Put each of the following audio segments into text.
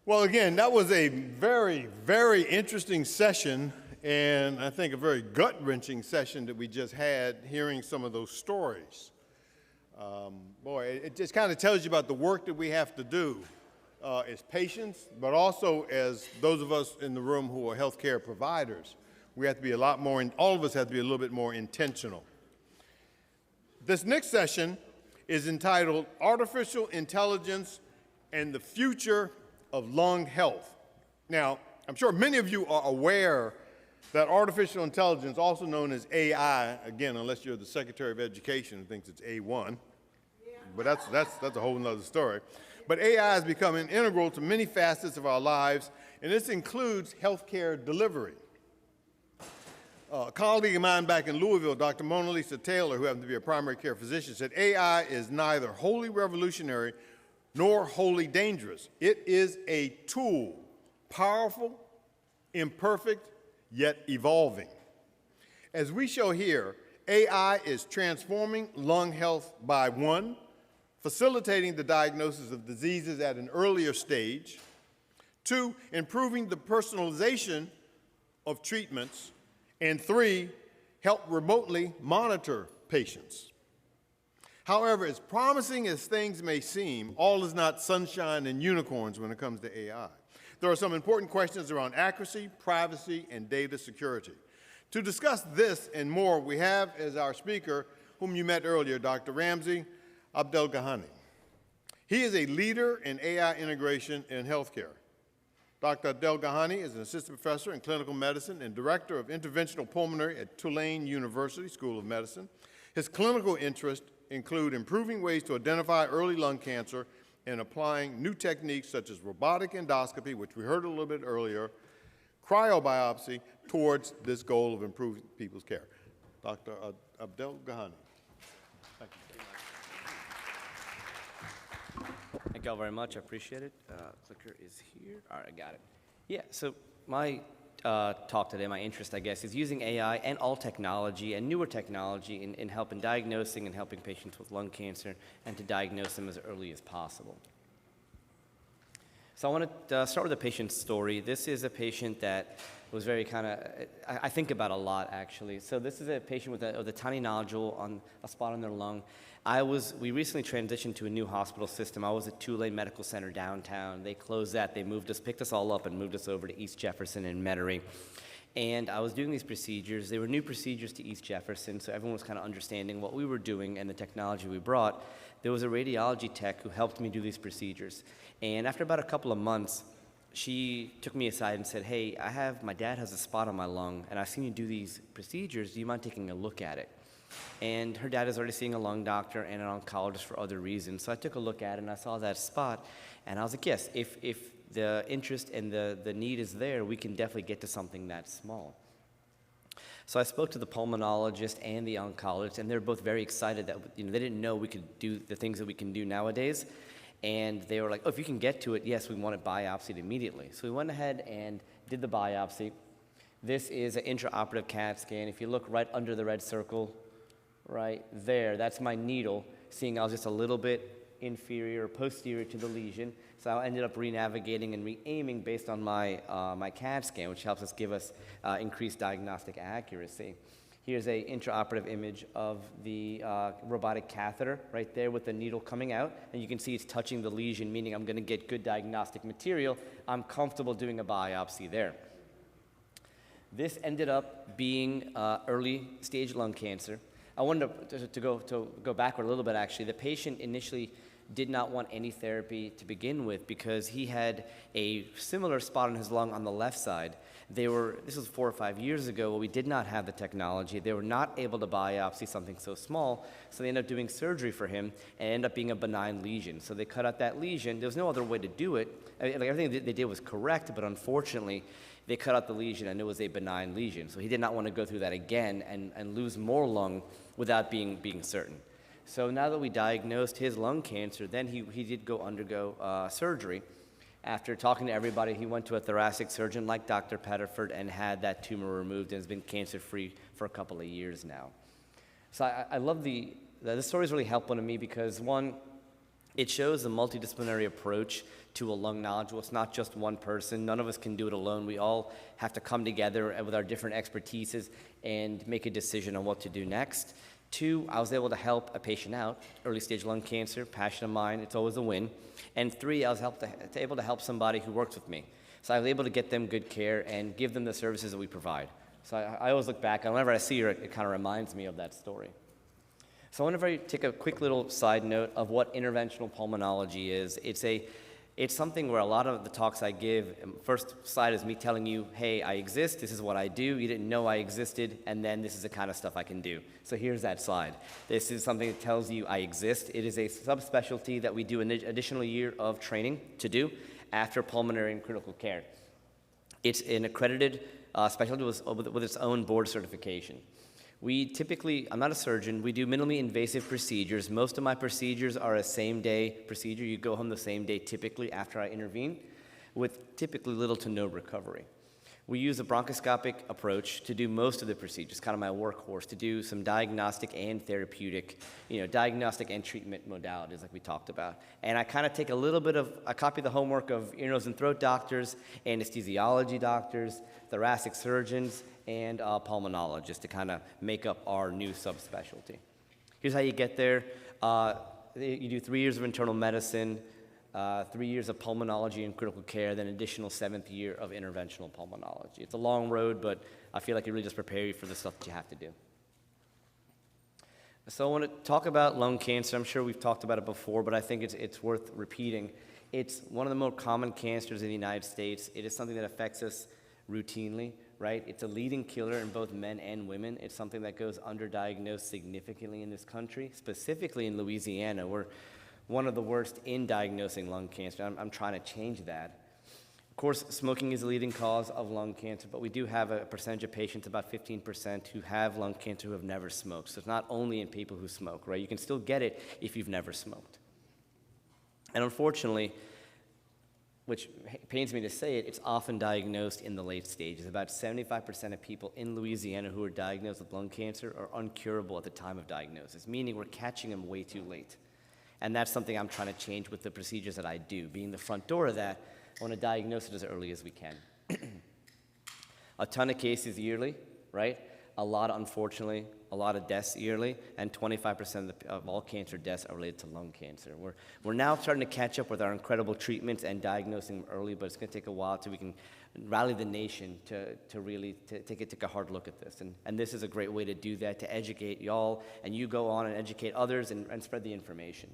Well, again, that was a very, very interesting session, and I think a very gut-wrenching session that we just had, hearing some of those stories. Boy, it just kind of tells you about the work that we have to do as patients, but also as those of us in the room who are healthcare providers. We have to be a lot more, all of us have to be a little bit more intentional. This next session is entitled Artificial Intelligence and the Future of Lung Health. Now, I'm sure many of you are aware that artificial intelligence, also known as AI, again, unless you're the Secretary of Education who thinks it's A1, but that's a whole nother story. But AI is becoming integral to many facets of our lives, and this includes healthcare delivery. A colleague of mine back in Louisville, Dr. Mona Lisa Taylor, who happens to be a primary care physician, said AI is neither wholly revolutionary nor wholly dangerous. It is a tool, powerful, imperfect, yet evolving. As we show here, AI is transforming lung health by one, facilitating the diagnosis of diseases at an earlier stage, two, improving the personalization of treatments, and three, help remotely monitor patients. However, as promising as things may seem, all is not sunshine and unicorns when it comes to AI. There are some important questions around accuracy, privacy, and data security. To discuss this and more, we have as our speaker, whom you met earlier, Dr. Ramzi Abdelghani. He is a leader in AI integration in healthcare. Dr. Abdelghani is an assistant professor in clinical medicine and director of interventional pulmonary at Tulane University School of Medicine. His clinical interests include improving ways to identify early lung cancer and applying new techniques such as robotic endoscopy, which we heard a little bit earlier, cryobiopsy, towards this goal of improving people's care. Dr. Abdelghani. Thank you. Thank you all very much. I appreciate it. Clicker is here. All right, I got it. Yeah, so my talk today, my interest, I guess, is using AI and all technology and newer technology in helping diagnosing and helping patients with lung cancer and to diagnose them as early as possible. So I want to start with a patient's story. This is a patient that was very I think about a lot, actually. So this is a patient with a tiny nodule on a spot on their lung. We recently transitioned to a new hospital system. I was at Tulane Medical Center downtown. They closed that. They picked us all up and moved us over to East Jefferson and Metairie. And I was doing these procedures. They were new procedures to East Jefferson, so everyone was kind of understanding what we were doing and the technology we brought. There was a radiology tech who helped me do these procedures. And after about a couple of months, she took me aside and said, hey, my dad has a spot on my lung, and I've seen you do these procedures. Do you mind taking a look at it? And her dad is already seeing a lung doctor and an oncologist for other reasons. So I took a look at it, and I saw that spot, and I was like, yes, if the interest and the need is there, we can definitely get to something that small. So I spoke to the pulmonologist and the oncologist, and they're both very excited that they didn't know we could do the things that we can do nowadays. And they were like, oh, if you can get to it, yes, we want it biopsied immediately. So we went ahead and did the biopsy. This is an intraoperative CAT scan. If you look right under the red circle, right there, that's my needle, seeing I was just a little bit inferior or posterior to the lesion. So I ended up re-navigating and re-aiming based on my CAT scan, which helps us give us increased diagnostic accuracy. Here's an intraoperative image of the robotic catheter right there with the needle coming out. And you can see it's touching the lesion, meaning I'm going to get good diagnostic material. I'm comfortable doing a biopsy there. This ended up being early stage lung cancer. I wanted to go backward a little bit, actually. The patient initially did not want any therapy to begin with because he had a similar spot on his lung on the left side. This was 4 or 5 years ago, where we did not have the technology. They were not able to biopsy something so small, so they ended up doing surgery for him, and it ended up being a benign lesion. So they cut out that lesion. There was no other way to do it. Everything they did was correct, but unfortunately, they cut out the lesion, and it was a benign lesion. So he did not want to go through that again and lose more lung without being certain. So now that we diagnosed his lung cancer, then he did undergo surgery. After talking to everybody, he went to a thoracic surgeon like Dr. Pettiford and had that tumor removed and has been cancer-free for a couple of years now. So I love this story is really helpful to me because, one, It shows a multidisciplinary approach to a lung nodule. It's not just one person. None of us can do it alone. We all have to come together with our different expertises and make a decision on what to do next. 2, I was able to help a patient out, early stage lung cancer, passion of mine, it's always a win. And 3, I was able to help somebody who works with me. So I was able to get them good care and give them the services that we provide. So I always look back, and whenever I see her, it kind of reminds me of that story. So I want to take a quick little side note of what interventional pulmonology is. It's something where a lot of the talks I give, first slide is me telling you, hey, I exist, this is what I do, you didn't know I existed, and then this is the kind of stuff I can do. So here's that slide. This is something that tells you I exist. It is a subspecialty that we do an additional year of training to do after pulmonary and critical care. It's an accredited specialty with its own board certification. We typically, I'm not a surgeon, we do minimally invasive procedures. Most of my procedures are a same-day procedure. You go home the same day typically after I intervene, with typically little to no recovery. We use a bronchoscopic approach to do most of the procedures, kind of my workhorse, to do some diagnostic and therapeutic, diagnostic and treatment modalities like we talked about. And I kind of take I copy the homework of ear, nose, and throat doctors, anesthesiology doctors, thoracic surgeons, and pulmonologists to kind of make up our new subspecialty. Here's how you get there. You do 3 years of internal medicine, 3 years of pulmonology and critical care, then additional 7th year of interventional pulmonology. It's a long road, but I feel like it really just prepares you for the stuff that you have to do. So I want to talk about lung cancer. I'm sure we've talked about it before, but I think it's worth repeating. It's one of the more common cancers in the United States. It is something that affects us routinely, right? It's a leading killer in both men and women. It's something that goes underdiagnosed significantly in this country, specifically in Louisiana. We're one of the worst in diagnosing lung cancer. I'm trying to change that. Of course, smoking is a leading cause of lung cancer, but we do have a percentage of patients, about 15%, who have lung cancer who have never smoked. So it's not only in people who smoke, right? You can still get it if you've never smoked. And unfortunately, which pains me to say it, it's often diagnosed in the late stages. About 75% of people in Louisiana who are diagnosed with lung cancer are uncurable at the time of diagnosis, meaning we're catching them way too late. And that's something I'm trying to change with the procedures that I do. Being the front door of that, I want to diagnose it as early as we can. A ton of cases yearly, right? Unfortunately, a lot of deaths yearly, and 25% of all cancer deaths are related to lung cancer. We're now starting to catch up with our incredible treatments and diagnosing them early, but it's going to take a while till we can rally the nation to really take a hard look at this. And this is a great way to do that, to educate y'all, and you go on and educate others and spread the information.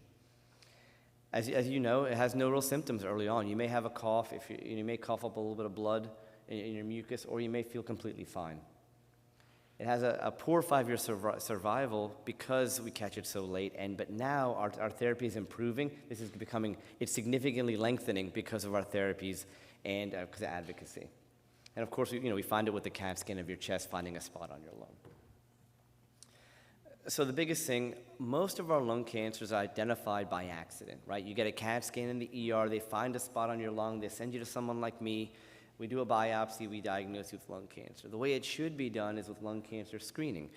As you know, it has no real symptoms early on. You may have a cough, you may cough up a little bit of blood in your mucus, or you may feel completely fine. It has a poor 5-year survival because we catch it so late, but now our therapy is improving. It's significantly lengthening because of our therapies and because of advocacy. And of course, we find it with the CAT scan of your chest, finding a spot on your lung. So the biggest thing, most of our lung cancers are identified by accident, right? You get a CAT scan in the ER, they find a spot on your lung, they send you to someone like me, we do a biopsy, we diagnose you with lung cancer. The way it should be done is with lung cancer screening.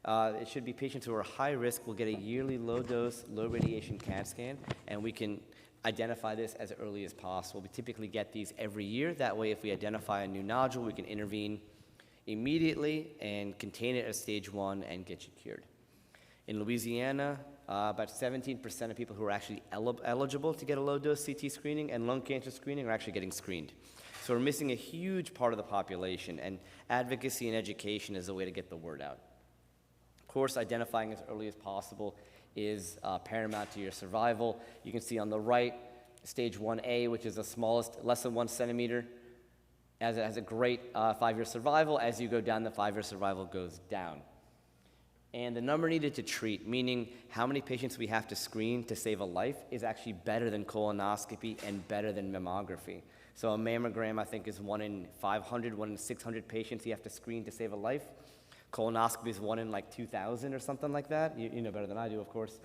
It should be patients who are high risk will get a yearly low-dose, low-radiation CAT scan, and we can identify this as early as possible. We typically get these every year. That way, if we identify a new nodule, we can intervene immediately and contain it at stage 1 and get you cured. In Louisiana, about 17% of people who are actually eligible to get a low-dose CT screening and lung cancer screening are actually getting screened. So we're missing a huge part of the population, and advocacy and education is a way to get the word out. Of course, identifying as early as possible is paramount to your survival. You can see on the right, stage 1A, which is the smallest, less than 1 centimeter, has a great 5-year survival. As you go down, the 5-year survival goes down. And the number needed to treat, meaning how many patients we have to screen to save a life, is actually better than colonoscopy and better than mammography. So a mammogram, I think, is 1 in 500, 1 in 600 patients you have to screen to save a life. Colonoscopy is 1 in like 2,000 or something like that. You know better than I do, of course.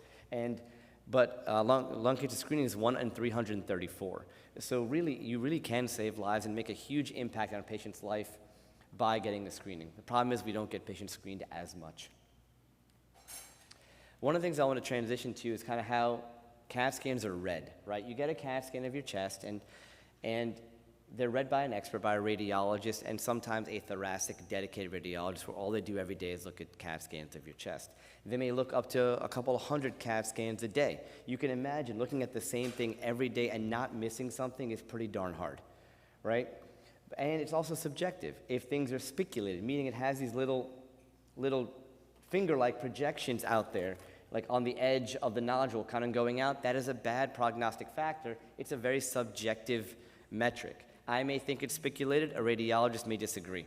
But lung cancer screening is 1 in 334. So really, you really can save lives and make a huge impact on a patient's life by getting the screening. The problem is we don't get patients screened as much. One of the things I want to transition to is kind of how CAT scans are read, right? You get a CAT scan of your chest, and they're read by an expert, by a radiologist, and sometimes a thoracic dedicated radiologist, where all they do every day is look at CAT scans of your chest. They may look up to a couple hundred CAT scans a day. You can imagine looking at the same thing every day and not missing something is pretty darn hard, right? And it's also subjective. If things are spiculated, meaning it has these little finger-like projections out there, like on the edge of the nodule kind of going out, that is a bad prognostic factor. It's a very subjective metric. I may think it's spiculated, a radiologist may disagree.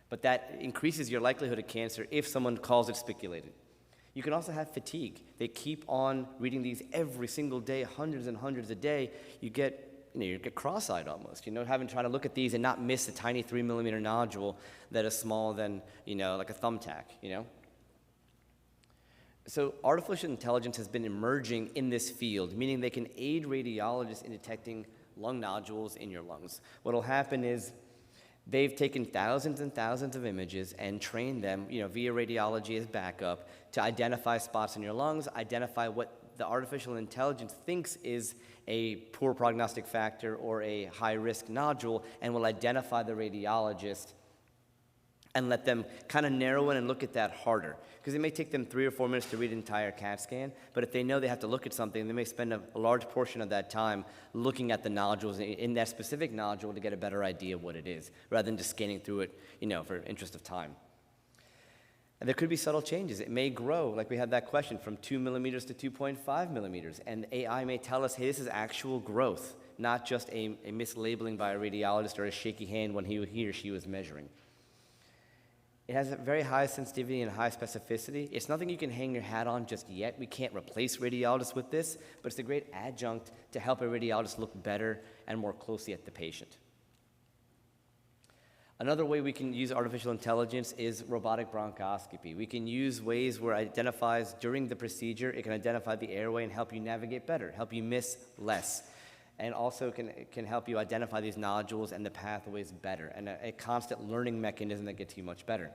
But that increases your likelihood of cancer if someone calls it spiculated. You can also have fatigue. They keep on reading these every single day, hundreds and hundreds a day. You get cross-eyed almost, having trying to look at these and not miss a tiny 3-millimeter nodule that is smaller than, like a thumbtack, So artificial intelligence has been emerging in this field, meaning they can aid radiologists in detecting lung nodules in your lungs. What'll happen is they've taken thousands and thousands of images and trained them, via radiology as backup, to identify spots in your lungs, identify what the artificial intelligence thinks is a poor prognostic factor or a high-risk nodule, and will identify the radiologist and let them kind of narrow in and look at that harder. Because it may take them 3 or 4 minutes to read an entire CAT scan, but if they know they have to look at something, they may spend a large portion of that time looking at the nodules in that specific nodule to get a better idea of what it is, rather than just scanning through it, for interest of time. And there could be subtle changes. It may grow, like we had that question, from 2 millimeters to 2.5 millimeters. And AI may tell us, hey, this is actual growth, not just a mislabeling by a radiologist or a shaky hand when he or she was measuring. It has a very high sensitivity and high specificity. It's nothing you can hang your hat on just yet. We can't replace radiologists with this, but it's a great adjunct to help a radiologist look better and more closely at the patient. Another way we can use artificial intelligence is robotic bronchoscopy. We can use ways where it identifies during the procedure, it can identify the airway and help you navigate better, help you miss less, and also can help you identify these nodules and the pathways better, and a constant learning mechanism that gets you much better.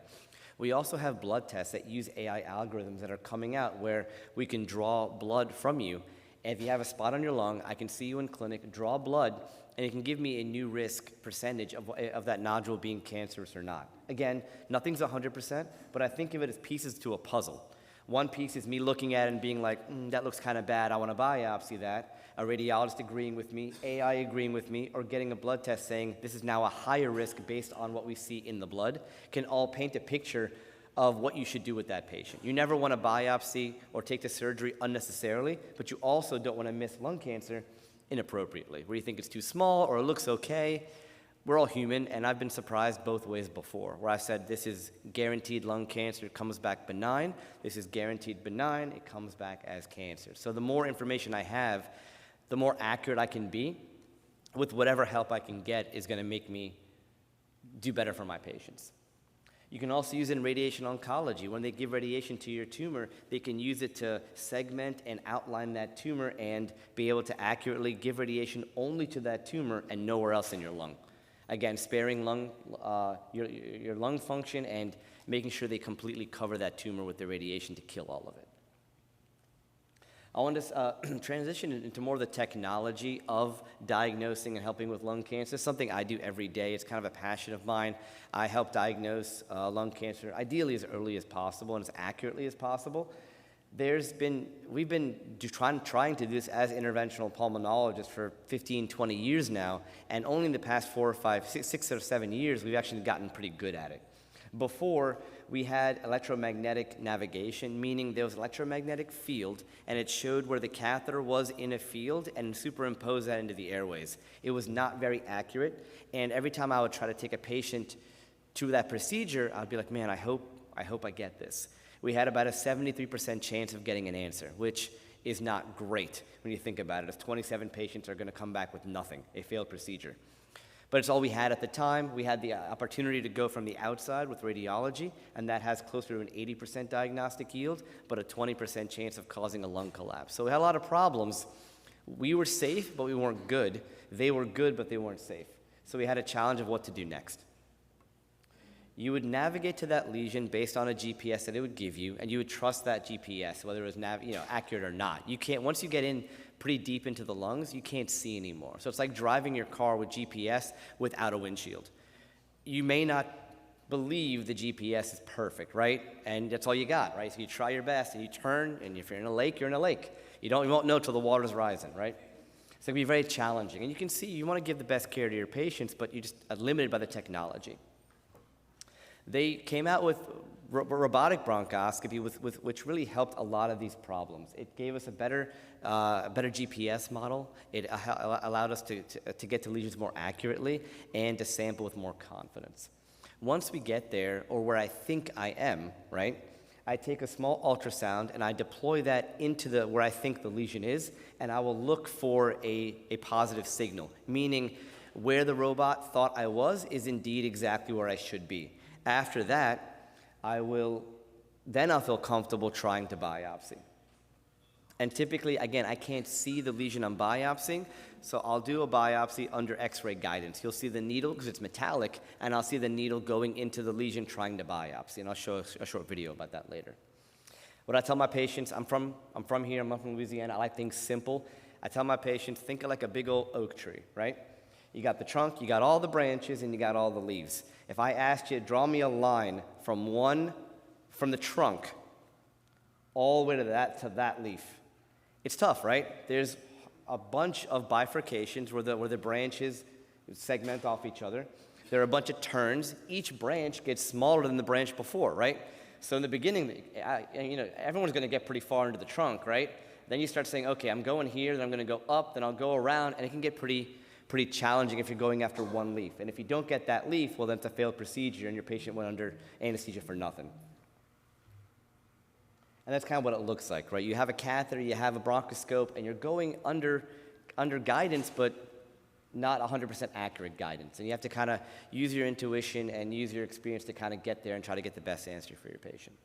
We also have blood tests that use AI algorithms that are coming out where we can draw blood from you. And if you have a spot on your lung, I can see you in clinic, draw blood, and it can give me a new risk percentage of that nodule being cancerous or not. Again, nothing's 100%, but I think of it as pieces to a puzzle. One piece is me looking at it and being like, that looks kind of bad, I want to biopsy that. A radiologist agreeing with me, AI agreeing with me, or getting a blood test saying this is now a higher risk based on what we see in the blood, can all paint a picture of what you should do with that patient. You never want to biopsy or take the surgery unnecessarily, but you also don't want to miss lung cancer inappropriately, where you think it's too small or it looks okay. We're all human, and I've been surprised both ways before, where I said this is guaranteed lung cancer, it comes back benign. This is guaranteed benign, it comes back as cancer. So the more information I have, the more accurate I can be with whatever help I can get is going to make me do better for my patients. You can also use it in radiation oncology. When they give radiation to your tumor, they can use it to segment and outline that tumor and be able to accurately give radiation only to that tumor and nowhere else in your lung. Again, sparing your lung function and making sure they completely cover that tumor with the radiation to kill all of it. I want to transition into more of the technology of diagnosing and helping with lung cancer, something I do every day. It's kind of a passion of mine. I help diagnose lung cancer ideally as early as possible and as accurately as possible. We've been trying to do this as interventional pulmonologists for 15, 20 years now, and only in the past 6 or 7 years, we've actually gotten pretty good at it. Before, we had electromagnetic navigation, meaning there was electromagnetic field, and it showed where the catheter was in a field and superimposed that into the airways. It was not very accurate, and every time I would try to take a patient to that procedure, I'd be like, man, I hope I get this. We had about a 73% chance of getting an answer, which is not great when you think about it, as 27 patients are going to come back with nothing, a failed procedure. But it's all we had at the time. We had the opportunity to go from the outside with radiology, and that has closer to an 80% diagnostic yield, but a 20% chance of causing a lung collapse. So we had a lot of problems. We were safe, but we weren't good. They were good, but they weren't safe. So we had a challenge of what to do next. You would navigate to that lesion based on a GPS that it would give you, and you would trust that GPS, whether it was accurate or not. You can't, once you get in pretty deep into the lungs, you can't see anymore. So it's like driving your car with GPS without a windshield. You may not believe the GPS is perfect, right? And that's all you got, right? So you try your best, and you turn, and if you're in a lake, you're in a lake. You won't know till the water's rising, right? It's going to be very challenging. And you can see you want to give the best care to your patients, but you're just limited by the technology. They came out with robotic bronchoscopy, which really helped a lot of these problems. It gave us a better GPS model. It allowed us to get to lesions more accurately and to sample with more confidence. Once we get there, or where I think I am, right, I take a small ultrasound and I deploy that into where I think the lesion is, and I will look for a positive signal, meaning where the robot thought I was is indeed exactly where I should be. After that, I'll feel comfortable trying to biopsy. And typically, again, I can't see the lesion I'm biopsying, so I'll do a biopsy under X-ray guidance. You'll see the needle, because it's metallic, and I'll see the needle going into the lesion trying to biopsy, and I'll show a short video about that later. What I tell my patients, I'm from here, I'm from Louisiana, I like things simple. I tell my patients, think of like a big old oak tree, right? You got the trunk, you got all the branches, and you got all the leaves. If I asked you to draw me a line from the trunk all the way to that leaf, it's tough, right? There's a bunch of bifurcations where the branches segment off each other. There are a bunch of turns. Each branch gets smaller than the branch before, right? So in the beginning, everyone's going to get pretty far into the trunk, right? Then you start saying, okay, I'm going here, then I'm going to go up, then I'll go around, and it can get pretty challenging if you're going after one leaf. And if you don't get that leaf, well, then it's a failed procedure, and your patient went under anesthesia for nothing. And that's kind of what it looks like, right? You have a catheter, you have a bronchoscope, and you're going under guidance, but not 100% accurate guidance. And you have to kind of use your intuition and use your experience to kind of get there and try to get the best answer for your patient.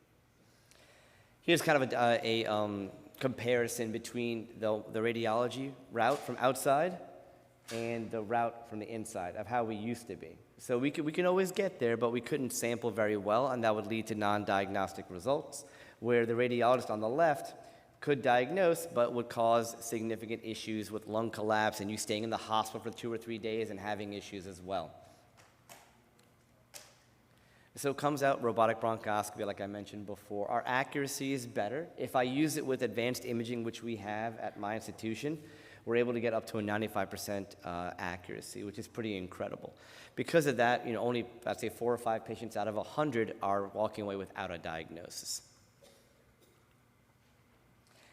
Here's kind of a comparison between the radiology route from outside and the route from the inside of how we used to be. So we can always get there, but we couldn't sample very well, and that would lead to non-diagnostic results, where the radiologist on the left could diagnose, but would cause significant issues with lung collapse and you staying in the hospital for 2 or 3 days and having issues as well. So it comes out robotic bronchoscopy, like I mentioned before. Our accuracy is better. If I use it with advanced imaging, which we have at my institution, we're able to get up to a 95% accuracy, which is pretty incredible. Because of that, only, I'd say 4 or 5 patients out of 100 are walking away without a diagnosis.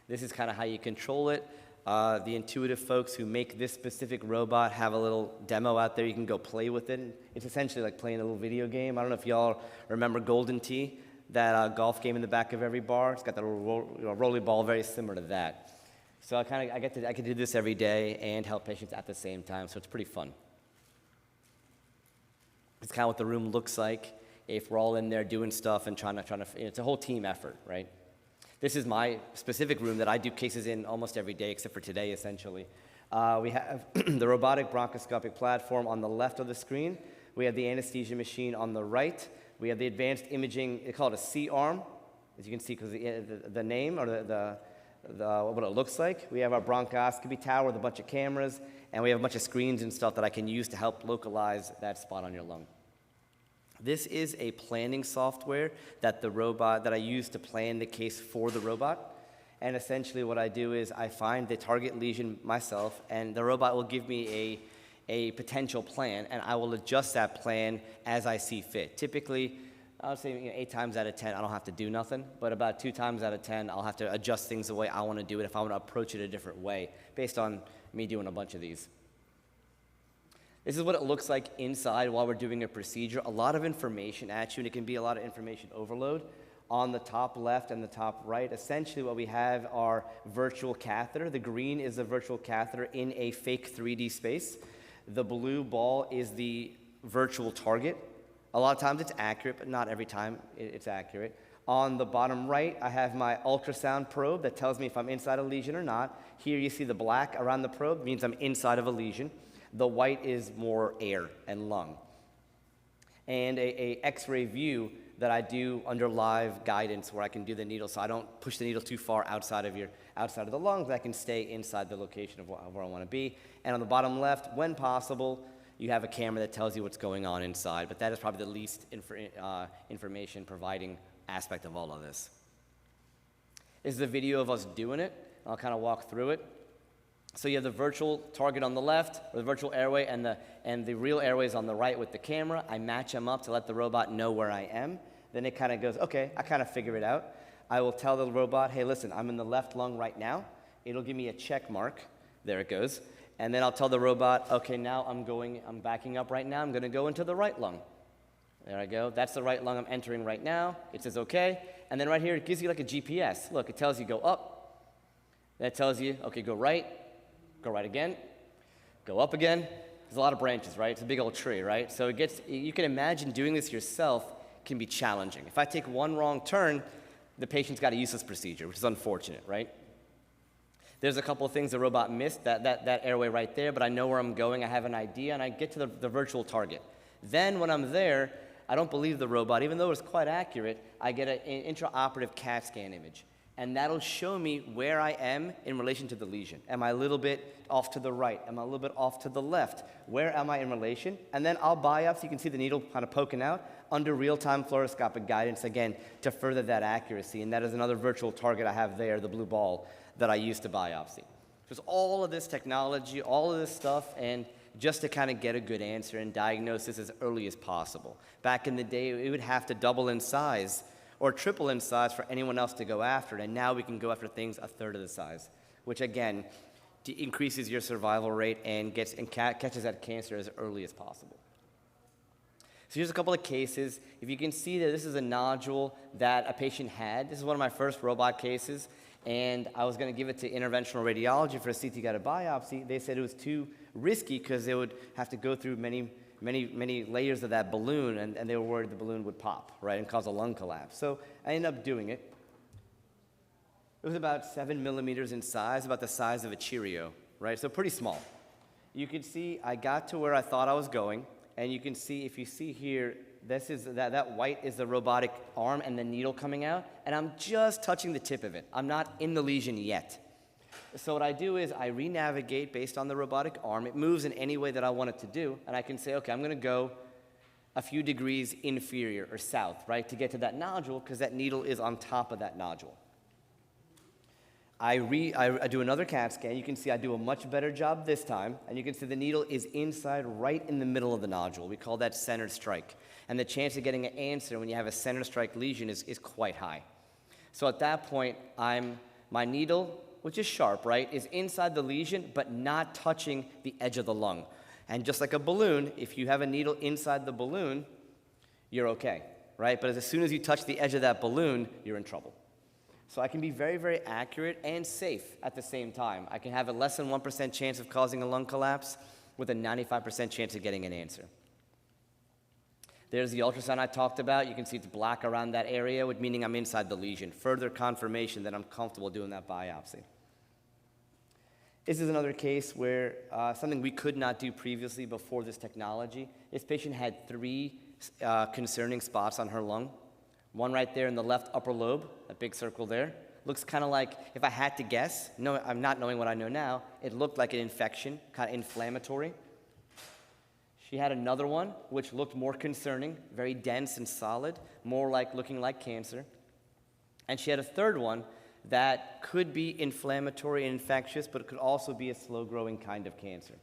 This is kind of how you control it. The intuitive folks who make this specific robot have a little demo out there. You can go play with it. It's essentially like playing a little video game. I don't know if y'all remember Golden Tee, that golf game in the back of every bar. It's got the rolly ball, very similar to that. So I get to do this every day and help patients at the same time, so it's pretty fun. It's kind of what the room looks like if we're all in there doing stuff and trying to it's a whole team effort, right? This is my specific room that I do cases in almost every day, except for today, essentially. We have the robotic bronchoscopic platform on the left of the screen. We have the anesthesia machine on the right. We have the advanced imaging, they call it a C-arm, as you can see, because the name or what it looks like. We have our bronchoscopy tower with a bunch of cameras, and we have a bunch of screens and stuff that I can use to help localize that spot on your lung. This is a planning software that I use to plan the case for the robot. And essentially what I do is I find the target lesion myself, and the robot will give me a potential plan, and I will adjust that plan as I see fit. Typically, I would say 8 times out of 10, I don't have to do nothing, but about 2 times out of 10, I'll have to adjust things the way I want to do it if I want to approach it a different way, based on me doing a bunch of these. This is what it looks like inside while we're doing a procedure. A lot of information at you, and it can be a lot of information overload. On the top left and the top right, essentially what we have are virtual catheter. The green is the virtual catheter in a fake 3D space. The blue ball is the virtual target. A lot of times it's accurate, but not every time it's accurate. On the bottom right, I have my ultrasound probe that tells me if I'm inside a lesion or not. Here you see the black around the probe, means I'm inside of a lesion. The white is more air and lung. and a X-ray view that I do under live guidance where I can do the needle so I don't push the needle too far outside of the lungs. I can stay inside the location of where I want to be. And on the bottom left, when possible, you have a camera that tells you what's going on inside, but that is probably the least information providing aspect of all of this. This is a video of us doing it. I'll kind of walk through it. So you have the virtual target on the left, or the virtual airway, and the real airway is on the right with the camera. I match them up to let the robot know where I am. Then it kind of goes, okay, I kind of figure it out. I will tell the robot, hey, listen, I'm in the left lung right now. It'll give me a check mark. There it goes. And then I'll tell the robot, okay, now I'm backing up right now. I'm going to go into the right lung. There I go. That's the right lung I'm entering right now. It says okay. And then right here, it gives you like a GPS. Look, it tells you go up. That tells you, okay, go right again, go up again. There's a lot of branches, right? It's a big old tree, right? So you can imagine doing this yourself can be challenging. If I take one wrong turn, the patient's got a useless procedure, which is unfortunate, right? There's a couple of things the robot missed, that airway right there, but I know where I'm going, I have an idea, and I get to the virtual target. Then when I'm there, I don't believe the robot, even though it's quite accurate, I get an intraoperative CAT scan image. And that'll show me where I am in relation to the lesion. Am I a little bit off to the right? Am I a little bit off to the left? Where am I in relation? And then I'll biopsy. You can see the needle kind of poking out under real-time fluoroscopic guidance, again, to further that accuracy. And that is another virtual target I have there, the blue ball, that I use to biopsy. There's all of this technology, all of this stuff, and just to kind of get a good answer and diagnose this as early as possible. Back in the day, it would have to double in size or triple in size for anyone else to go after it. And now we can go after things a third of the size, which again, increases your survival rate and catches that cancer as early as possible. So here's a couple of cases. If you can see that this is a nodule that a patient had. This is one of my first robot cases, and I was going to give it to interventional radiology for a CT-guided biopsy. They said it was too risky because they would have to go through many layers of that balloon, and they were worried the balloon would pop, right, and cause a lung collapse. So I ended up doing it. It was about 7 millimeters in size, about the size of a Cheerio, right, so pretty small. You can see I got to where I thought I was going, and you can see, if you see here, that white is the robotic arm and the needle coming out, and I'm just touching the tip of it. I'm not in the lesion yet. So what I do is I re-navigate based on the robotic arm. It moves in any way that I want it to do, and I can say, okay, I'm going to go a few degrees inferior or south, right, to get to that nodule, because that needle is on top of that nodule. I do another CAT scan. You can see I do a much better job this time, and you can see the needle is inside right in the middle of the nodule. We call that centered strike. And the chance of getting an answer when you have a centered strike lesion is quite high. So at that point, my needle, which is sharp, right, is inside the lesion, but not touching the edge of the lung. And just like a balloon, if you have a needle inside the balloon, you're okay, right? But as soon as you touch the edge of that balloon, you're in trouble. So I can be very, very accurate and safe at the same time. I can have a less than 1% chance of causing a lung collapse with a 95% chance of getting an answer. There's the ultrasound I talked about. You can see it's black around that area, meaning I'm inside the lesion. Further confirmation that I'm comfortable doing that biopsy. This is another case where something we could not do previously before this technology. This patient had 3 concerning spots on her lung. One right there in the left upper lobe, a big circle there. Looks kind of like, if I had to guess, no, I'm not knowing what I know now, it looked like an infection, kind of inflammatory. She had another one, which looked more concerning, very dense and solid, more like looking like cancer. And she had a third one that could be inflammatory and infectious, but it could also be a slow-growing kind of cancer.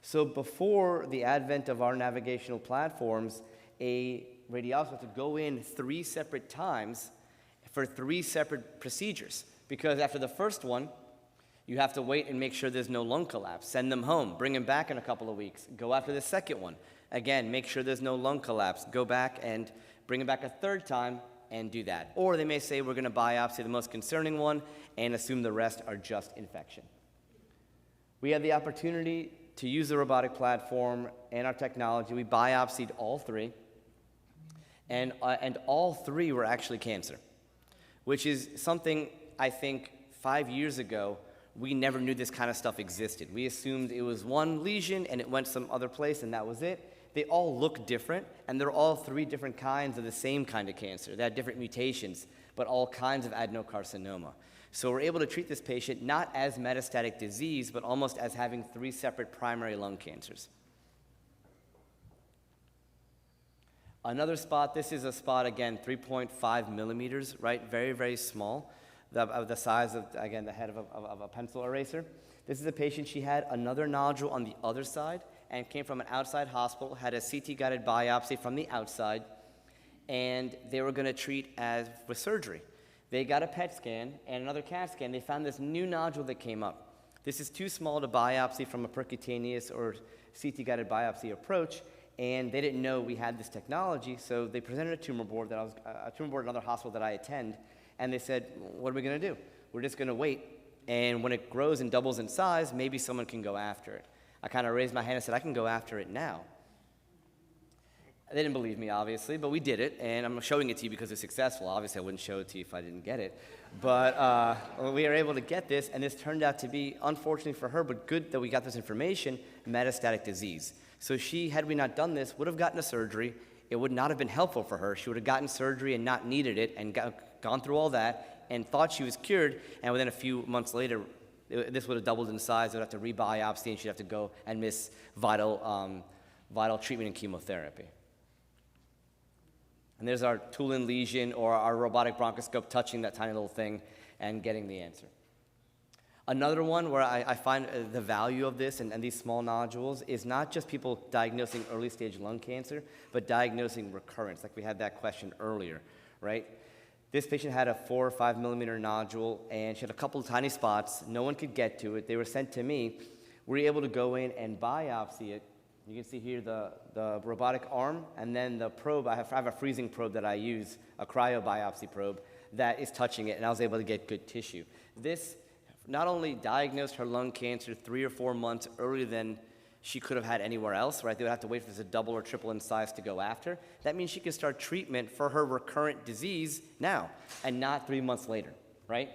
So before the advent of our navigational platforms, a radiologist had to go in 3 separate times for 3 separate procedures, because after the first one, you have to wait and make sure there's no lung collapse, send them home, bring them back in a couple of weeks, go after the second one. Again, make sure there's no lung collapse, go back and bring them back a third time and do that. Or they may say, we're going to biopsy the most concerning one and assume the rest are just infection. We had the opportunity to use the robotic platform and our technology. We biopsied all 3. And all 3 were actually cancer, which is something I think 5 years ago, we never knew this kind of stuff existed. We assumed it was one lesion and it went some other place and that was it. they all look different, and they're all 3 different kinds of the same kind of cancer. They have different mutations, but all kinds of adenocarcinoma. So we're able to treat this patient not as metastatic disease, but almost as having 3 separate primary lung cancers. Another spot, this is a spot, again, 3.5 millimeters, right? Very, very small, the size of, again, the head of a pencil eraser. This is a patient, she had another nodule on the other side and came from an outside hospital, had a CT-guided biopsy from the outside, and they were going to treat with surgery. They got a PET scan and another CAT scan. They found this new nodule that came up. This is too small to biopsy from a percutaneous or CT-guided biopsy approach, and they didn't know we had this technology, so they presented a tumor board at another hospital that I attend, and they said, what are we going to do? We're just going to wait, and when it grows and doubles in size, maybe someone can go after it. I kind of raised my hand and said, I can go after it now. They didn't believe me, obviously, but we did it, and I'm showing it to you because it's successful. Obviously, I wouldn't show it to you if I didn't get it. But we were able to get this, and this turned out to be, unfortunately for her, but good that we got this information, metastatic disease. So she, had we not done this, would have gotten a surgery. It would not have been helpful for her. She would have gotten surgery and not needed it and gone through all that and thought she was cured, and within a few months later, this would have doubled in size. They would have to re-biopsy, and she'd have to go and miss vital treatment and chemotherapy. And there's our Tulin lesion or our robotic bronchoscope touching that tiny little thing and getting the answer. Another one where I find the value of this and these small nodules is not just people diagnosing early stage lung cancer, but diagnosing recurrence, like we had that question earlier, right? This patient had a 4 or 5 millimeter nodule, and she had a couple of tiny spots. No one could get to it. They were sent to me. We were able to go in and biopsy it. You can see here the robotic arm, and then the probe. I have a freezing probe that I use, a cryobiopsy probe, that is touching it, and I was able to get good tissue. This not only diagnosed her lung cancer 3 or 4 months earlier than she could have had anywhere else, right? They would have to wait for this to double or triple in size to go after. That means she can start treatment for her recurrent disease now, and not 3 months later, right?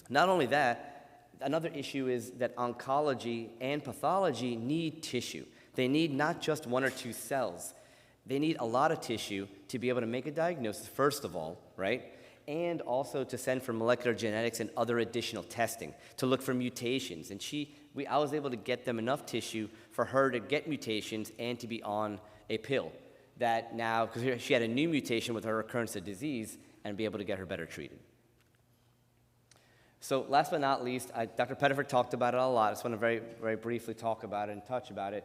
Not only that, another issue is that oncology and pathology need tissue. They need not just 1 or 2 cells. They need a lot of tissue to be able to make a diagnosis, first of all, right? And also to send for molecular genetics and other additional testing to look for mutations. And I was able to get them enough tissue for her to get mutations and to be on a pill that now, because she had a new mutation with her recurrence of disease, and be able to get her better treated. So last but not least, Dr. Pettiford talked about it a lot. I just want to very, very briefly talk about it and touch about it.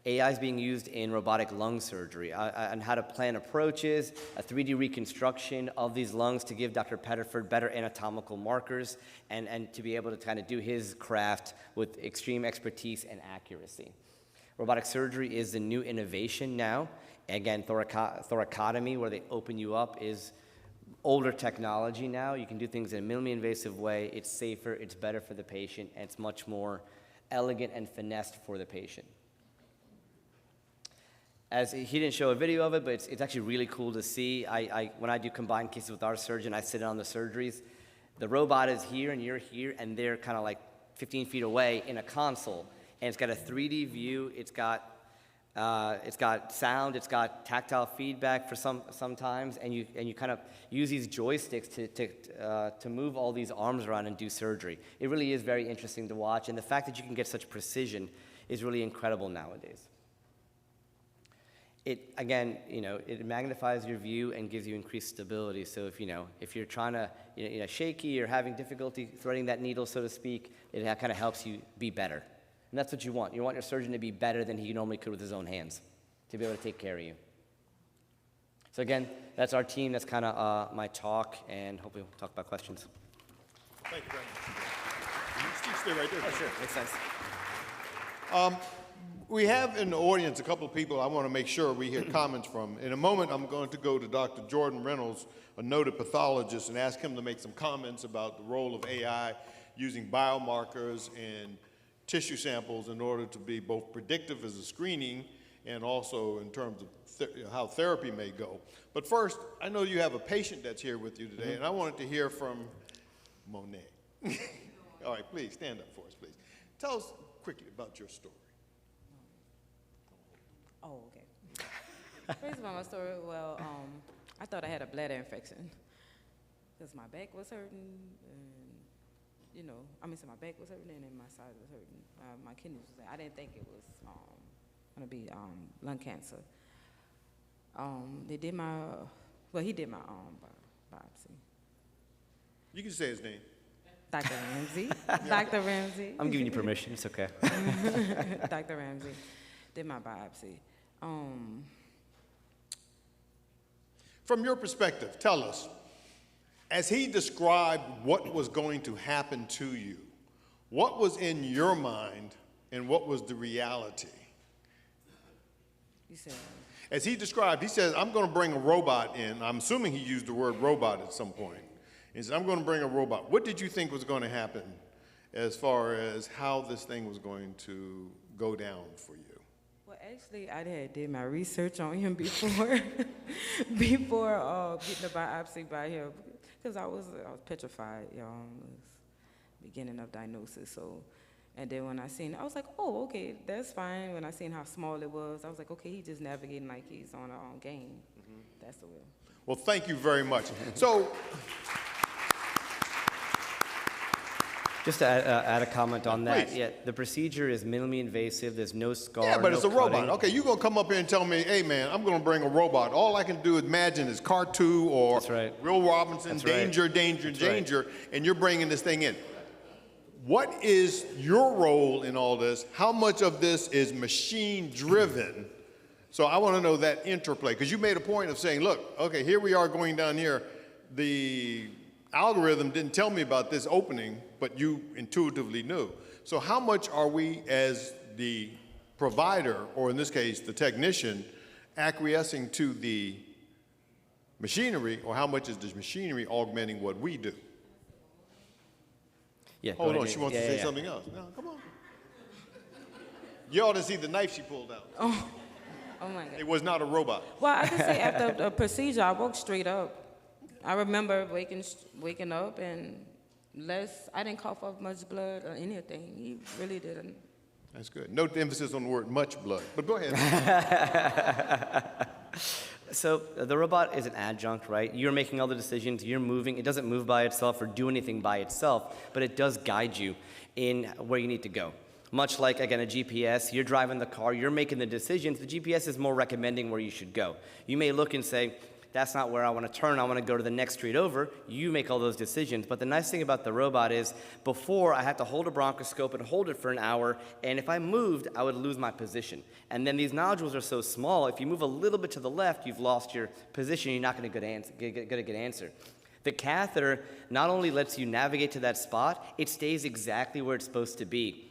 AI is being used in robotic lung surgery and how to plan approaches, a 3D reconstruction of these lungs to give Dr. Pettiford better anatomical markers and to be able to kind of do his craft with extreme expertise and accuracy. Robotic surgery is the new innovation now. Again, thoracotomy, where they open you up, is older technology now. You can do things in a minimally invasive way. It's safer, it's better for the patient, and it's much more elegant and finessed for the patient. As he didn't show a video of it, but it's actually really cool to see. When I do combined cases with our surgeon, I sit in on the surgeries. The robot is here and you're here, and they're kind of like 15 feet away in a console. And it's got a 3D view. It's got sound. It's got tactile feedback for sometimes, and you kind of use these joysticks to move all these arms around and do surgery. It really is very interesting to watch, and the fact that you can get such precision is really incredible nowadays. It, again, it magnifies your view and gives you increased stability. So if you're trying to, shaky or having difficulty threading that needle, so to speak, it kind of helps you be better. And that's what you want. You want your surgeon to be better than he normally could with his own hands, to be able to take care of you. So again, that's our team. That's kind of my talk, and hopefully we'll talk about questions. Thank you very much. Can you stay right there? Oh, sure. Makes sense. We have in the audience a couple of people I want to make sure we hear comments from. In a moment, I'm going to go to Dr. Jordan Reynolds, a noted pathologist, and ask him to make some comments about the role of AI using biomarkers and tissue samples in order to be both predictive as a screening and also in terms of how therapy may go. But first, I know you have a patient that's here with you today, and I wanted to hear from Monet. All right, please, stand up for us, please. Tell us quickly about your story. Oh, okay. First about my story, well, I thought I had a bladder infection because my back was hurting, and so my back was hurting, and then my side was hurting. My kidneys was. I didn't think it was gonna be lung cancer. They did he did my biopsy. You can say his name. Dr. Ramsey. Dr. Ramsey. I'm giving you permission. It's okay. Dr. Ramsey did my biopsy. From your perspective, tell us, as he described what was going to happen to you, what was in your mind and what was the reality? You said, As he described, he says, I'm going to bring a robot in. I'm assuming he used the word robot at some point. He said, I'm going to bring a robot. What did you think was going to happen as far as how this thing was going to go down for you? well, actually, I had did my research on him before, before getting the biopsy by him, because I was petrified, it was beginning of diagnosis, so. And then when I seen it, I was like, oh, okay, that's fine. When I seen how small it was, I was like, okay, he's just navigating like he's on our own game. That's the will. Well, thank you very much. So, Just to add a comment on that, Please. yeah, the procedure is minimally invasive. There's no scar. yeah, but no it's a robot. cutting. Okay, you're going to come up here and tell me, hey, man, I'm going to bring a robot. All I can do imagine is Cartoon or That's right. Will Robinson, That's right. danger, danger, That's right. danger, and you're bringing this thing in. What is your role in all this? How much of this is machine driven? So I want to know that interplay, because you made a point of saying, look, okay, here we are going down here. The algorithm didn't tell me about this opening, but you intuitively knew. So how much are we as the provider, or in this case, the technician, acquiescing to the machinery, or how much is the machinery augmenting what we do? Yeah, go Hold ahead. on, she wants Yeah, to yeah, say yeah. something else. No, come on. You ought to see the knife she pulled out. Oh my God. It was not a robot. Well, I can say after the procedure, I woke straight up. I remember waking up and I didn't cough up much blood or anything. He really didn't. That's good. Note the emphasis on the word much blood. But go ahead. So the robot is an adjunct, right? You're making all the decisions, you're moving. It doesn't move by itself or do anything by itself, but it does guide you in where you need to go. Much like, again, a GPS, you're driving the car, you're making the decisions. The GPS is more recommending where you should go. You may look and say, that's not where I want to turn, I want to go to the next street over. You make all those decisions. But the nice thing about the robot is, before I had to hold a bronchoscope and hold it for an hour, and if I moved, I would lose my position. And then these nodules are so small, if you move a little bit to the left, you've lost your position, you're not going to get a good answer. The catheter not only lets you navigate to that spot, it stays exactly where it's supposed to be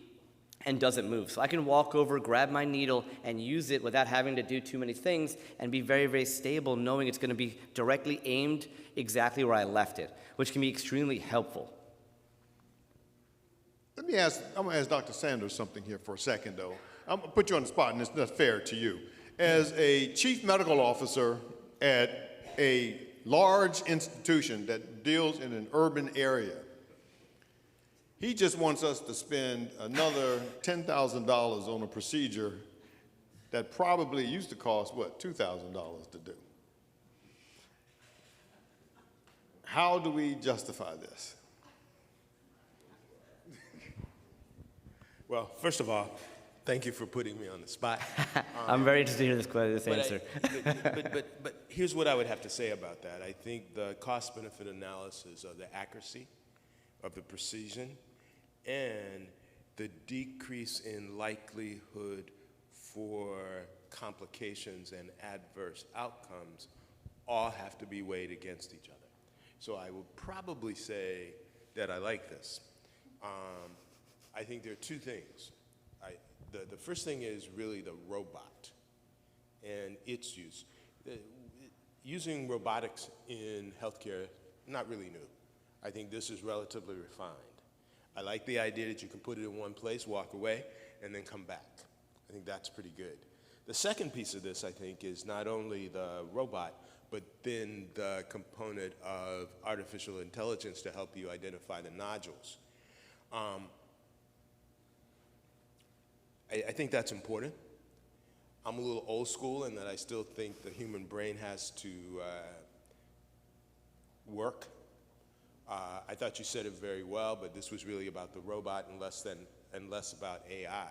and doesn't move. So I can walk over, grab my needle, and use it without having to do too many things and be very, very stable, knowing it's going to be directly aimed exactly where I left it, which can be extremely helpful. I'm going to ask Dr. Sanders something here for a second, though. I'm going to put you on the spot, and it's not fair to you. As a chief medical officer at a large institution that deals in an urban area, he just wants us to spend another $10,000 on a procedure that probably used to cost, what, $2,000 to do. How do we justify this? Well, first of all, thank you for putting me on the spot. I'm very interested to hear this answer. But here's what I would have to say about that. I think the cost-benefit analysis of the accuracy of the precision and the decrease in likelihood for complications and adverse outcomes all have to be weighed against each other. So I would probably say that I like this. I think there are two things. The first thing is really the robot and its use. Using robotics in healthcare, not really new. I think this is relatively refined. I like the idea that you can put it in one place, walk away, and then come back. I think that's pretty good. The second piece of this, I think, is not only the robot, but then the component of artificial intelligence to help you identify the nodules. I think that's important. I'm a little old school in that I still think the human brain has to work. I thought you said it very well, but this was really about the robot and less about AI,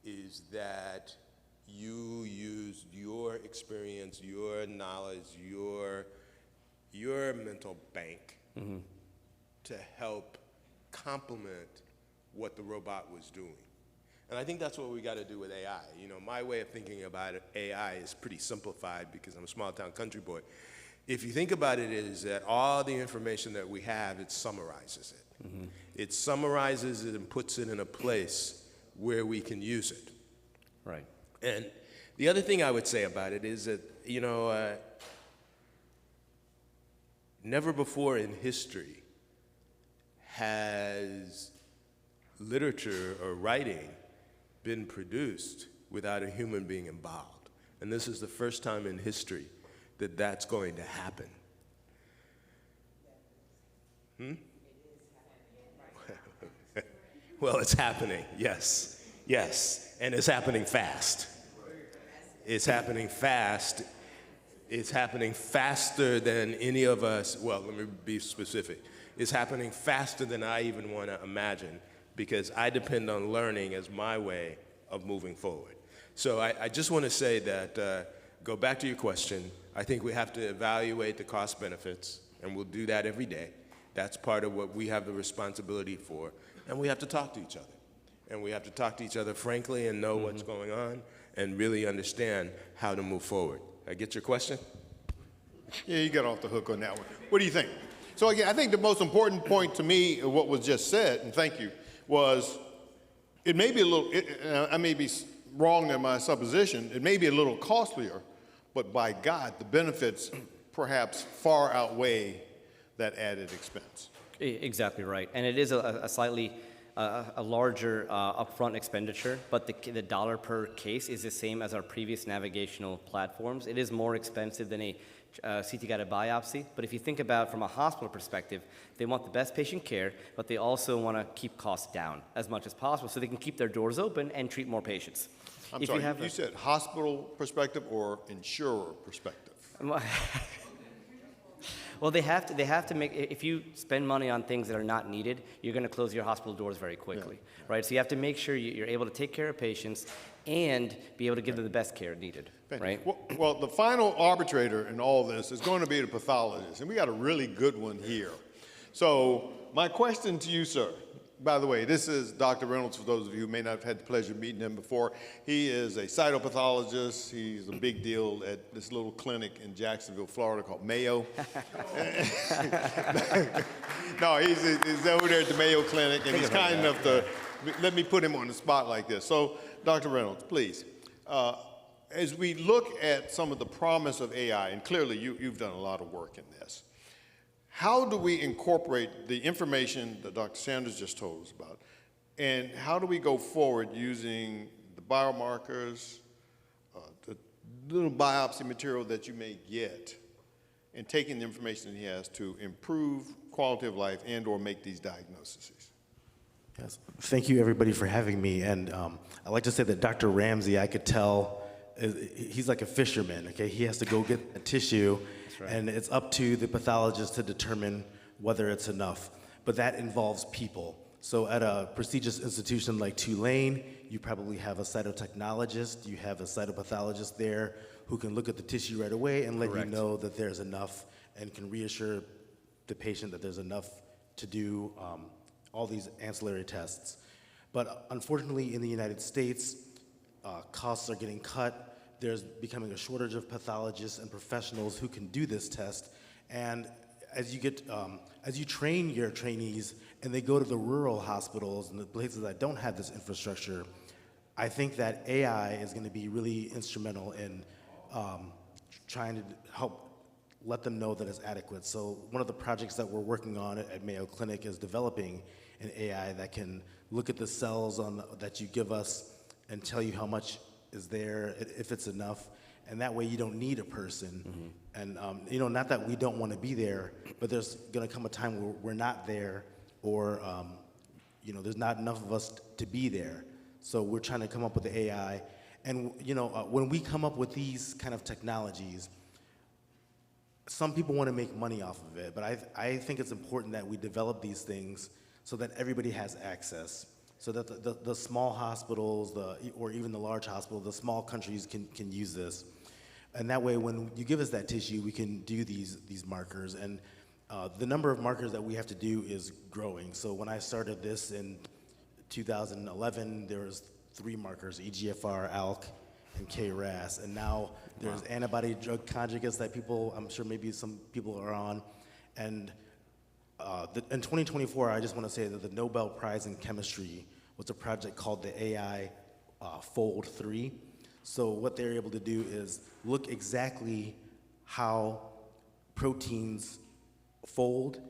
is that you use your experience, your knowledge, your mental bank to help complement what the robot was doing. And I think that's what we got to do with AI. You know, my way of thinking about AI is pretty simplified because I'm a small town country boy. If you think about it, is that all the information that we have, it summarizes it. It summarizes it and puts it in a place where we can use it. Right. And the other thing I would say about it is that, you know, never before in history has literature or writing been produced without a human being involved. And this is the first time in history that that's going to happen. Well, it's happening, yes, yes, and it's happening fast. It's happening fast. It's happening faster than any of us, well, let me be specific. It's happening faster than I even want to imagine because I depend on learning as my way of moving forward. So I just want to say that, go back to your question, I think we have to evaluate the cost benefits, and we'll do that every day. That's part of what we have the responsibility for, and we have to talk to each other. And we have to talk to each other frankly and know what's going on and really understand how to move forward. I get your question? Yeah, you got off the hook on that one. What do you think? So again, I think the most important point to me of what was just said, and thank you, was it may be a little, I may be wrong in my supposition, it may be a little costlier, but by God, the benefits perhaps far outweigh that added expense. Exactly right. And it is a slightly a larger upfront expenditure, but the dollar per case is the same as our previous navigational platforms. It is more expensive than a CT-guided biopsy, but if you think about from a hospital perspective, they want the best patient care, but they also want to keep costs down as much as possible so they can keep their doors open and treat more patients. I'm sorry, you said hospital perspective or insurer perspective? Well, they have to make, if you spend money on things that are not needed, you're going to close your hospital doors very quickly, right? So you have to make sure you're able to take care of patients and be able to give them the best care needed, right? Well, the final arbitrator in all this is going to be the pathologist, and we got a really good one here. So my question to you, sir, by the way, this is Dr. Reynolds, for those of you who may not have had the pleasure of meeting him before. He is a cytopathologist. He's a big deal at this little clinic in Jacksonville, Florida called Mayo. No, he's over there at the Mayo Clinic, and he's kind enough to let me put him on the spot like this. So, Dr. Reynolds, please, as we look at some of the promise of AI, and clearly you've done a lot of work in this, how do we incorporate the information that Dr. Sanders just told us about, and how do we go forward using the biomarkers, the little biopsy material that you may get, and taking the information he has to improve quality of life and or make these diagnoses? Yes. Thank you, everybody, for having me. And I'd like to say that Dr. Ramsey, I could tell, he's like a fisherman, okay? He has to go get a tissue, right. And it's up to the pathologist to determine whether it's enough. But that involves people. So at a prestigious institution like Tulane, you probably have a cytotechnologist, you have a cytopathologist there who can look at the tissue right away and let Correct. you know that there's enough and can reassure the patient that there's enough to do all these ancillary tests. But unfortunately, in the United States, costs are getting cut. There's becoming a shortage of pathologists and professionals who can do this test. And as you train your trainees and they go to the rural hospitals and the places that don't have this infrastructure, I think that AI is going to be really instrumental in trying to help let them know that it's adequate. So one of the projects that we're working on at Mayo Clinic is developing an AI that can look at the cells that you give us and tell you how much is there, if it's enough, and that way you don't need a person. And not that we don't want to be there, but there's going to come a time where we're not there, or there's not enough of us to be there. So we're trying to come up with the AI, And when we come up with these kind of technologies, some people want to make money off of it, but I think it's important that we develop these things so that everybody has access, so that the small hospitals, or even the large hospitals, the small countries can use this. And that way, when you give us that tissue, we can do these markers. And the number of markers that we have to do is growing. So when I started this in 2011, there was 3 markers: EGFR, ALK, and KRAS. And now there's antibody drug conjugates that I'm sure maybe some people are on. And in 2024, I just want to say that the Nobel Prize in Chemistry was a project called the AI Fold 3. So what they're able to do is look exactly how proteins fold,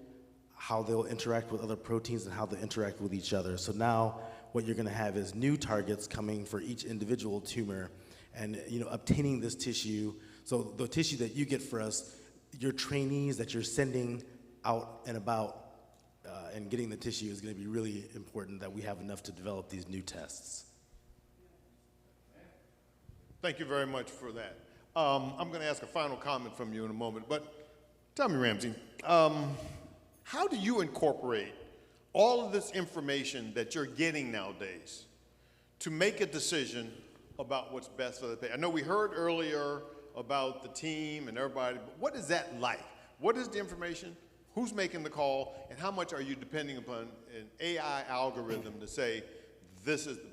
how they'll interact with other proteins, and how they interact with each other. So now what you're going to have is new targets coming for each individual tumor, and obtaining this tissue. So the tissue that you get for us, your trainees that you're sending out and about and getting the tissue is going to be really important, that we have enough to develop these new tests. Thank you very much for that. I'm going to ask a final comment from you in a moment, but tell me, Ramsey, how do you incorporate all of this information that you're getting nowadays to make a decision about what's best for the patient? I know we heard earlier about the team and everybody, but what is that like? What is the information? Who's making the call? And how much are you depending upon an AI algorithm to say, this is the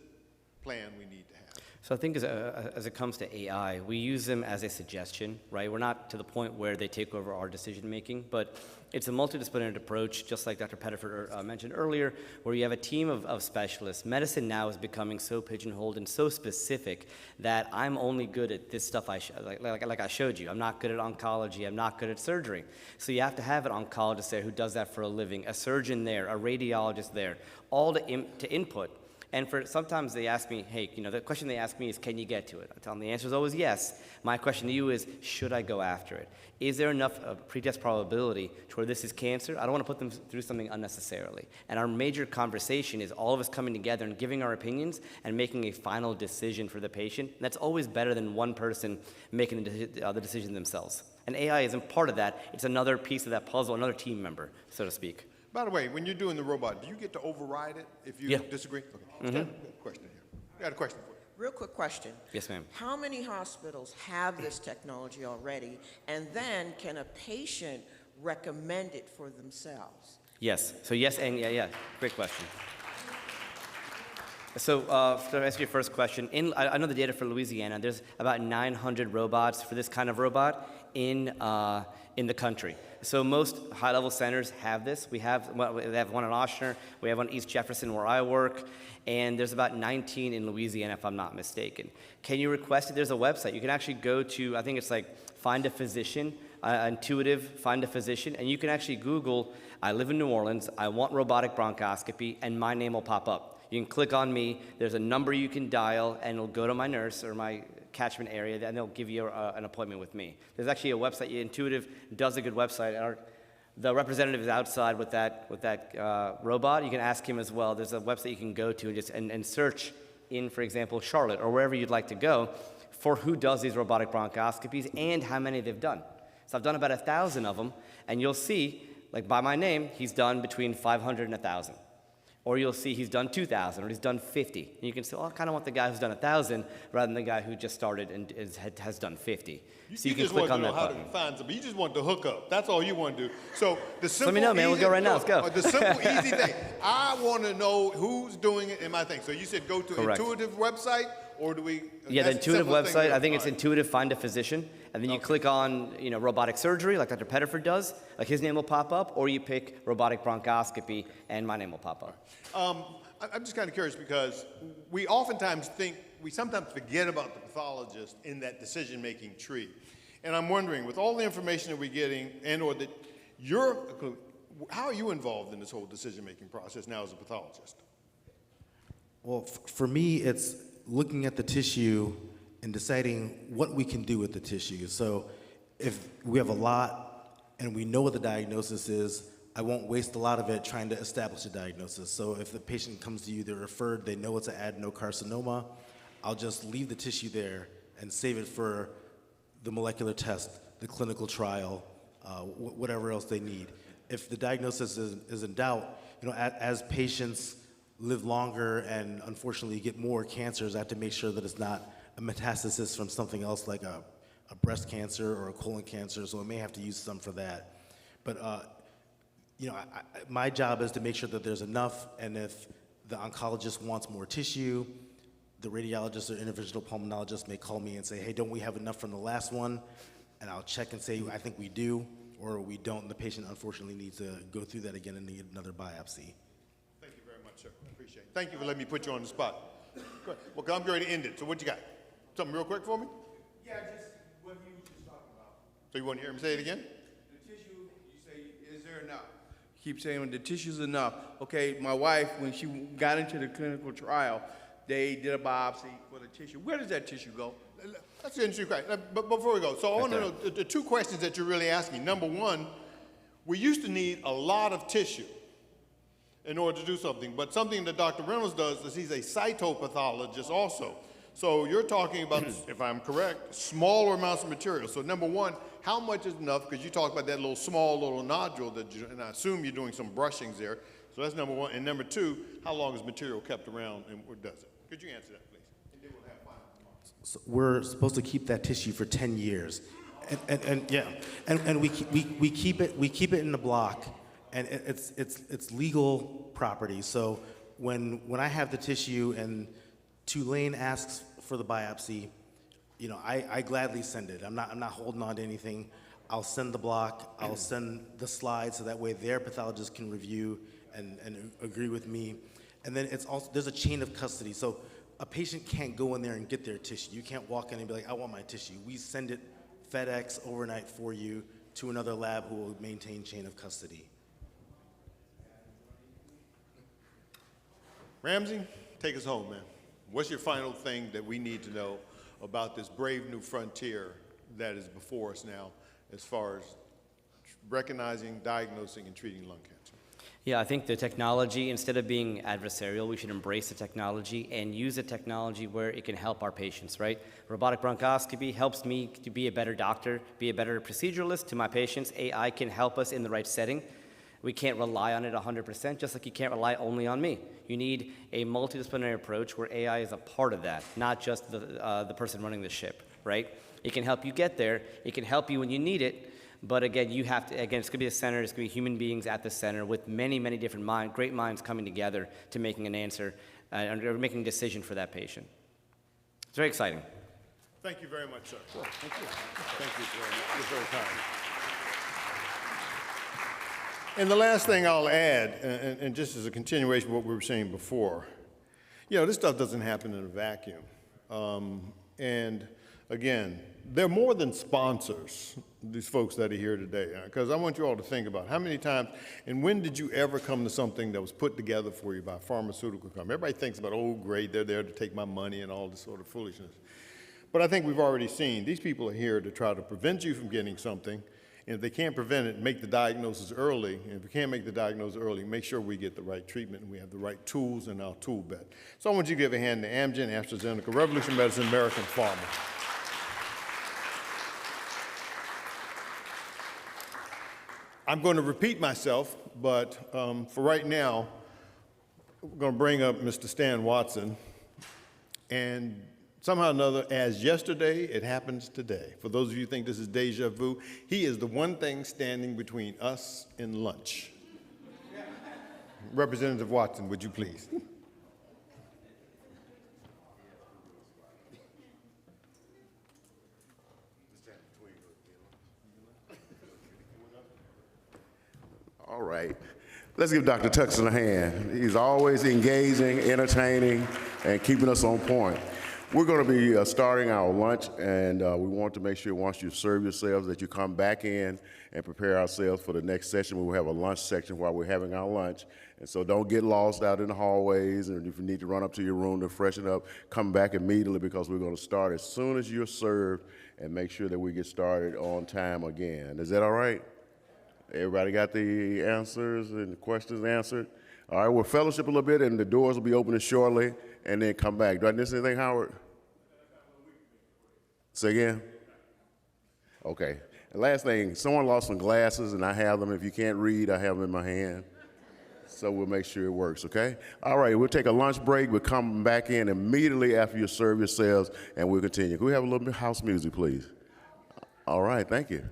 plan we need to have? So I think as it comes to AI, we use them as a suggestion, right? We're not to the point where they take over our decision making, but it's a multidisciplinary approach, just like Dr. Pettiford mentioned earlier, where you have a team of specialists. Medicine now is becoming so pigeonholed and so specific that I'm only good at this stuff like I showed you. I'm not good at oncology. I'm not good at surgery. So you have to have an oncologist there who does that for a living, a surgeon there, a radiologist there, all to input. And sometimes they ask me, hey, the question they ask me is, can you get to it? I tell them the answer is always yes. My question to you is, should I go after it? Is there enough pretest probability to where this is cancer? I don't want to put them through something unnecessarily. And our major conversation is all of us coming together and giving our opinions and making a final decision for the patient. And that's always better than one person making the decision themselves. And AI isn't part of that. It's another piece of that puzzle, another team member, so to speak. By the way, when you're doing the robot, do you get to override it if you disagree? Okay. Got a question here. I got a question for you. Real quick question. Yes, ma'am. How many hospitals have this technology already? And then can a patient recommend it for themselves? Yes. So yes and yeah. Great question. So to answer your first question, I know the data for Louisiana. There's about 900 robots for this kind of robot in the country. So most high-level centers have this. They have one in Oshner. We have one in East Jefferson where I work. And there's about 19 in Louisiana, if I'm not mistaken. Can you request it? There's a website. You can actually go to, I think it's like Find a Physician, Intuitive Find a Physician. And you can actually Google, I live in New Orleans, I want robotic bronchoscopy, and my name will pop up. You can click on me. There's a number you can dial, and it'll go to my nurse or my catchment area, and they'll give you an appointment with me. There's actually a website. Intuitive does a good website. The representative is outside with that robot. You can ask him as well. There's a website you can go to and search in, for example, Charlotte or wherever you'd like to go for who does these robotic bronchoscopies and how many they've done. So I've done about 1,000 of them, and you'll see, like by my name, he's done between 500 and 1,000. Or you'll see he's done 2,000, or he's done 50. And you can say, I kind of want the guy who's done 1,000 rather than the guy who just started and has done 50. So you can click on that button. You just want the hookup. That's all you want to do. So the simple, let me know, man. We'll go right now. Let's go. The simple, easy thing. I want to know who's doing it in my thing. So you said go to Correct. Intuitive website, or do we? Yeah, the Intuitive website. I think it's Intuitive Find a Physician, and then you click on robotic surgery, like Dr. Pettiford does. Like his name will pop up, or you pick robotic bronchoscopy, and my name will pop up. I'm just kind of curious because we sometimes forget about the pathologist in that decision-making tree. And I'm wondering, with all the information that we're getting how are you involved in this whole decision-making process now as a pathologist? Well, for me, it's looking at the tissue and deciding what we can do with the tissue. So if we have a lot and we know what the diagnosis is, I won't waste a lot of it trying to establish a diagnosis. So if the patient comes to you, they're referred, they know it's an adenocarcinoma, I'll just leave the tissue there and save it for the molecular test, the clinical trial, whatever else they need. If the diagnosis is in doubt, as patients live longer and unfortunately get more cancers, I have to make sure that it's not a metastasis from something else like a breast cancer or a colon cancer, so I may have to use some for that. But my job is to make sure that there's enough, and if the oncologist wants more tissue, the radiologist or interventional pulmonologist may call me and say, hey, don't we have enough from the last one? And I'll check and say, I think we do, or we don't, and the patient unfortunately needs to go through that again and need another biopsy. Thank you very much, sir. I appreciate it. Thank you for letting me put you on the spot. Go ahead. Well, I'm going to end it. So what you got? Something real quick for me? Yeah, just what you were just talking about. So you want to hear him say it again? The tissue, you say, is there enough? Keep saying the tissue's enough. Okay, my wife, when she got into the clinical trial, they did a biopsy for the tissue. Where does that tissue go? That's an interesting question. But before we go, so I want to know the two questions that you're really asking. Number one, we used to need a lot of tissue in order to do something, but something that Dr. Reynolds does is he's a cytopathologist also. So you're talking about, if I'm correct, smaller amounts of material. So number one, how much is enough? Because you talked about that small little nodule and I assume you're doing some brushings there. So that's number one. And number two, how long is material kept around and where does it? Could you answer that, please? And then we'll have final remarks. So we're supposed to keep that tissue for 10 years. And we keep it in the block, and it's legal property. So when I have the tissue and Tulane asks for the biopsy, I gladly send it. I'm not holding on to anything. I'll send the block, I'll send the slides, so that way their pathologist can review and agree with me. And then there's a chain of custody. So a patient can't go in there and get their tissue. You can't walk in and be like, I want my tissue. We send it FedEx overnight for you to another lab who will maintain chain of custody. Ramsey, take us home, man. What's your final thing that we need to know about this brave new frontier that is before us now as far as recognizing, diagnosing, and treating lung cancer? Yeah, I think the technology, instead of being adversarial, we should embrace the technology and use the technology where it can help our patients, right? Robotic bronchoscopy helps me to be a better doctor, be a better proceduralist to my patients. AI can help us in the right setting. We can't rely on it 100%, just like you can't rely only on me. You need a multidisciplinary approach where AI is a part of that, not just the person running the ship, right? It can help you get there. It can help you when you need it. But again, you have to, it's going to be a center, it's going to be human beings at the center with many, many different great minds coming together to making an answer, or making a decision for that patient. It's very exciting. Thank you very much, sir. Sure. Thank you. Thank you very much. You're very kind. And the last thing I'll add, and just as a continuation of what we were saying before, this stuff doesn't happen in a vacuum. And again, they're more than sponsors, these folks that are here today, because I want you all to think about how many times and when did you ever come to something that was put together for you by a pharmaceutical company? Everybody thinks about, oh, great, they're there to take my money and all this sort of foolishness. But I think we've already seen these people are here to try to prevent you from getting something. And if they can't prevent it, make the diagnosis early. And if we can't make the diagnosis early, make sure we get the right treatment and we have the right tools in our tool belt. So I want you to give a hand to Amgen, AstraZeneca, Revolution Medicine, American Pharma. I'm going to repeat myself, but for right now, we're going to bring up Mr. Stan Watson. And somehow or another, as yesterday, it happens today. For those of you who think this is deja vu, he is the one thing standing between us and lunch. Representative Watson, would you please? All right. Let's give Dr. Tuxton a hand. He's always engaging, entertaining, and keeping us on point. We're going to be starting our lunch, and we want to make sure once you serve yourselves that you come back in and prepare ourselves for the next session. We will have a lunch section while we're having our lunch. And so don't get lost out in the hallways, and if you need to run up to your room to freshen up, come back immediately because we're going to start as soon as you're served and make sure that we get started on time again. Is that all right? Everybody got the answers and the questions answered? All right, we'll fellowship a little bit, and the doors will be opening shortly, and then come back. Do I miss anything, Howard? Say again? Okay. And last thing, someone lost some glasses, and I have them. If you can't read, I have them in my hand. So we'll make sure it works, okay? All right, we'll take a lunch break. We'll come back in immediately after you serve yourselves, and we'll continue. Can we have a little bit of house music, please? All right, thank you.